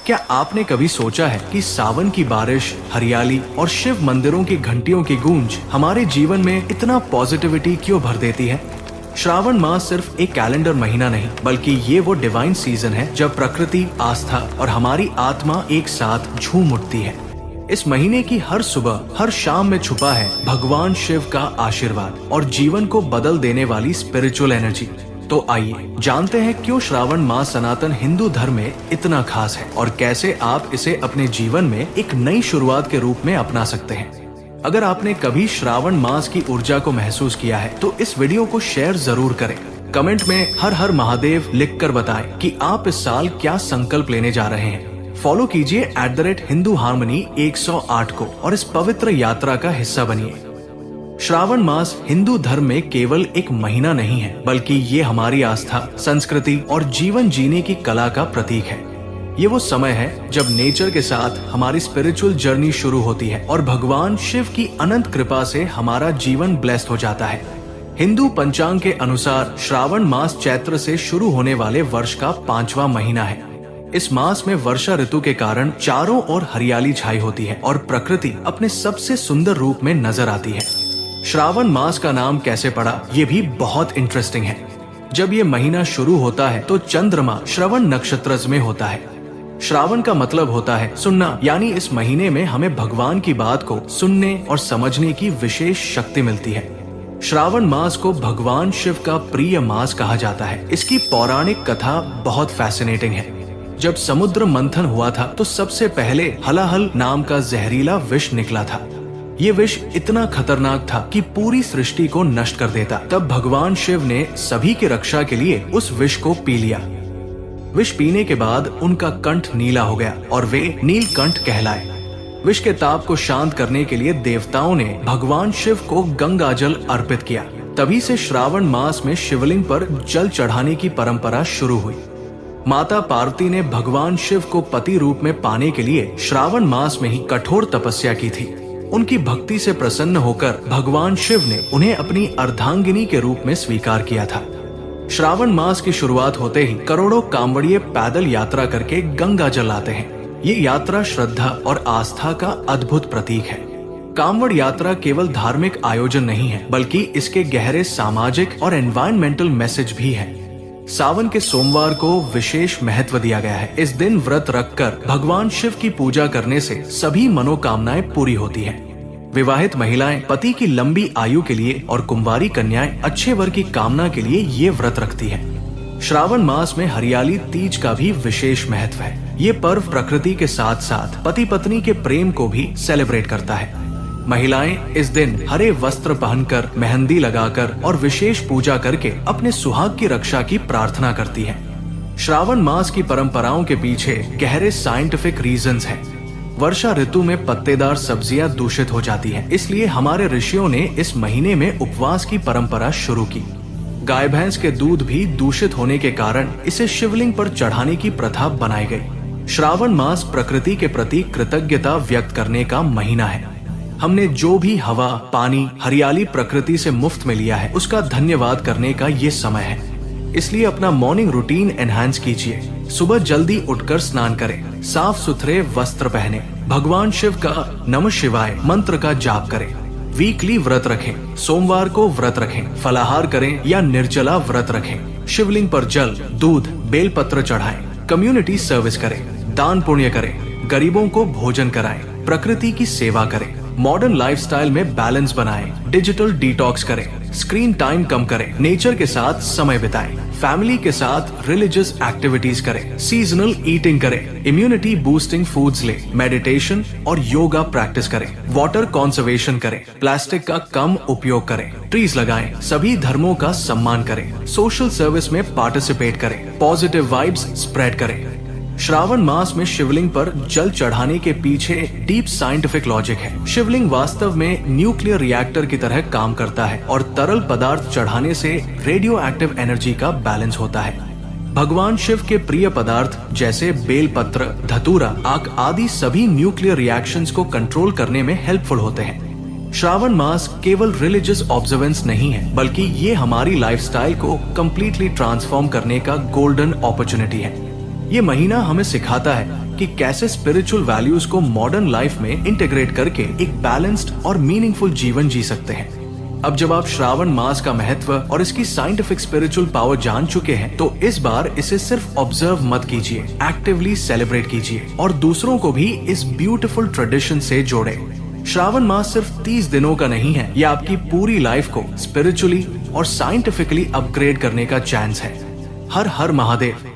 क्या आपने कभी सोचा है कि सावन की बारिश, हरियाली और शिव मंदिरों की घंटियों की गूंज हमारे जीवन में इतना पॉजिटिविटी क्यों भर देती है? श्रावण मास सिर्फ एक कैलेंडर महीना नहीं, बल्कि ये वो डिवाइन सीजन है जब प्रकृति, आस्था और हमारी आत्मा एक साथ झूम उठती है। इस महीने की हर सुबह, हर शाम में छुपा है भगवान शिव का आशीर्वाद और जीवन को बदल देने वाली स्पिरिचुअल एनर्जी। तो आइए जानते हैं क्यों श्रावण मास सनातन हिंदू धर्म में इतना खास है और कैसे आप इसे अपने जीवन में एक नई शुरुआत के रूप में अपना सकते हैं। अगर आपने कभी श्रावण मास की ऊर्जा को महसूस किया है तो इस वीडियो को शेयर जरूर करें। कमेंट में हर हर महादेव लिखकर बताएं कि आप इस साल क्या संकल्प लेने जा रहे हैं। फॉलो कीजिए @HinduHarmony 108 को और इस पवित्र यात्रा का हिस्सा बनिए। श्रावण मास हिंदू धर्म में केवल एक महीना नहीं है, बल्कि ये हमारी आस्था, संस्कृति और जीवन जीने की कला का प्रतीक है। ये वो समय है जब नेचर के साथ हमारी स्पिरिचुअल जर्नी शुरू होती है और भगवान शिव की अनंत कृपा से हमारा जीवन ब्लेस्ड हो जाता है। हिंदू पंचांग के अनुसार श्रावण मास चैत्र से शुरू होने वाले वर्ष का 5वां महीना है। इस मास में वर्षा ऋतु के कारण चारों ओर हरियाली छाई होती है और प्रकृति अपने सबसे सुंदर रूप में नजर आती है। श्रावण मास का नाम कैसे पड़ा, ये भी बहुत इंटरेस्टिंग है। जब ये महीना शुरू होता है तो चंद्रमा श्रवण नक्षत्र में होता है। श्रावण का मतलब होता है सुनना, यानी इस महीने में हमें भगवान की बात को सुनने और समझने की विशेष शक्ति मिलती है। श्रावण मास को भगवान शिव का प्रिय मास कहा जाता है। इसकी पौराणिक कथा बहुत फैसिनेटिंग है। जब समुद्र मंथन हुआ था तो सबसे पहले हलाहल नाम का जहरीला विष निकला था। ये विष इतना खतरनाक था कि पूरी सृष्टि को नष्ट कर देता। तब भगवान शिव ने सभी की रक्षा के लिए उस विष को पी लिया। विष पीने के बाद उनका कंठ नीला हो गया और वे नीलकंठ कहलाए। विष के ताप को शांत करने के लिए देवताओं ने भगवान शिव को गंगा जल अर्पित किया। तभी से श्रावण मास में शिवलिंग पर जल चढ़ाने की परंपरा शुरू हुई। माता पार्वती ने भगवान शिव को पति रूप में पाने के लिए श्रावण मास में ही कठोर तपस्या की थी। उनकी भक्ति से प्रसन्न होकर भगवान शिव ने उन्हें अपनी अर्धांगिनी के रूप में स्वीकार किया था। श्रावण मास की शुरुआत होते ही करोड़ों कांवड़िए पैदल यात्रा करके गंगा जल लाते हैं। ये यात्रा श्रद्धा और आस्था का अद्भुत प्रतीक है। कांवड़ यात्रा केवल धार्मिक आयोजन नहीं है, बल्कि इसके गहरे सामाजिक और एनवायरमेंटल मैसेज भी है। सावन के सोमवार को विशेष महत्व दिया गया है। इस दिन व्रत रखकर भगवान शिव की पूजा करने से सभी मनोकामनाएं पूरी होती हैं। विवाहित महिलाएं पति की लंबी आयु के लिए और कुंवारी कन्याएं अच्छे वर की कामना के लिए ये व्रत रखती हैं। श्रावण मास में हरियाली तीज का भी विशेष महत्व है। ये पर्व प्रकृति के साथ साथ पति पत्नी के प्रेम को भी सेलिब्रेट करता है। महिलाएं इस दिन हरे वस्त्र पहनकर, मेहंदी लगाकर और विशेष पूजा करके अपने सुहाग की रक्षा की प्रार्थना करती हैं। श्रावण मास की परंपराओं के पीछे गहरे साइंटिफिक रीजंस हैं। वर्षा ऋतु में पत्तेदार सब्जियां दूषित हो जाती हैं, इसलिए हमारे ऋषियों ने इस महीने में उपवास की परंपरा शुरू की। गाय भैंस के दूध भी दूषित होने के कारण इसे शिवलिंग पर चढ़ाने की प्रथा बनाई गई। श्रावण मास प्रकृति के प्रति कृतज्ञता व्यक्त करने का महीना है। हमने जो भी हवा, पानी, हरियाली प्रकृति से मुफ्त में लिया है, उसका धन्यवाद करने का ये समय है। इसलिए अपना मॉर्निंग रूटीन एनहांस कीजिए। सुबह जल्दी उठकर स्नान करें, साफ सुथरे वस्त्र पहने, भगवान शिव का नमः शिवाय मंत्र का जाप करें। वीकली व्रत रखें, सोमवार को व्रत रखें, फलाहार करें या निर्जला व्रत रखें। शिवलिंग पर जल, दूध, बेलपत्र चढ़ाएं, कम्युनिटी सर्विस करें, दान पुण्य करें, गरीबों को भोजन कराएं, प्रकृति की सेवा करें। मॉडर्न लाइफस्टाइल में बैलेंस बनाएं, डिजिटल डिटॉक्स करें, स्क्रीन टाइम कम करें, नेचर के साथ समय बिताएं, फैमिली के साथ रिलीजियस एक्टिविटीज करें, सीजनल ईटिंग करें, इम्यूनिटी बूस्टिंग फूड्स लें, मेडिटेशन और योगा प्रैक्टिस करें, वाटर कंजर्वेशन करें, प्लास्टिक का कम उपयोग करें, ट्रीज लगाएं, सभी धर्मों का सम्मान करें, सोशल सर्विस में पार्टिसिपेट करें, पॉजिटिव वाइब्स स्प्रेड करें। श्रावण मास में शिवलिंग पर जल चढ़ाने के पीछे डीप साइंटिफिक लॉजिक है। शिवलिंग वास्तव में न्यूक्लियर रिएक्टर की तरह काम करता है और तरल पदार्थ चढ़ाने से रेडियो एक्टिव एनर्जी का बैलेंस होता है। भगवान शिव के प्रिय पदार्थ जैसे बेलपत्र, धतूरा, आक आदि सभी न्यूक्लियर रिएक्शंस को कंट्रोल करने में हेल्पफुल होते हैं। श्रावण मास केवल रिलीजियस ऑब्जर्वेंस नहीं है, बल्कि ये हमारी लाइफस्टाइल को कम्प्लीटली ट्रांसफॉर्म करने का गोल्डन अपॉर्चुनिटी है। ये महीना हमें सिखाता है कि कैसे स्पिरिचुअल वैल्यूज को मॉडर्न लाइफ में इंटीग्रेट करके एक बैलेंस्ड और मीनिंगफुल जीवन जी सकते हैं। अब जब आप श्रावण मास का महत्व और इसकी साइंटिफिक स्पिरिचुअल पावर जान चुके हैं, तो इस बार इसे सिर्फ ऑब्जर्व मत कीजिए, एक्टिवली सेलिब्रेट कीजिए और दूसरों को भी इस ब्यूटीफुल ट्रेडिशन से जोड़ें। श्रावण मास सिर्फ 30 दिनों का नहीं है, यह आपकी पूरी लाइफ को स्पिरिचुअली और साइंटिफिकली अपग्रेड करने का चांस है। हर हर महादेव।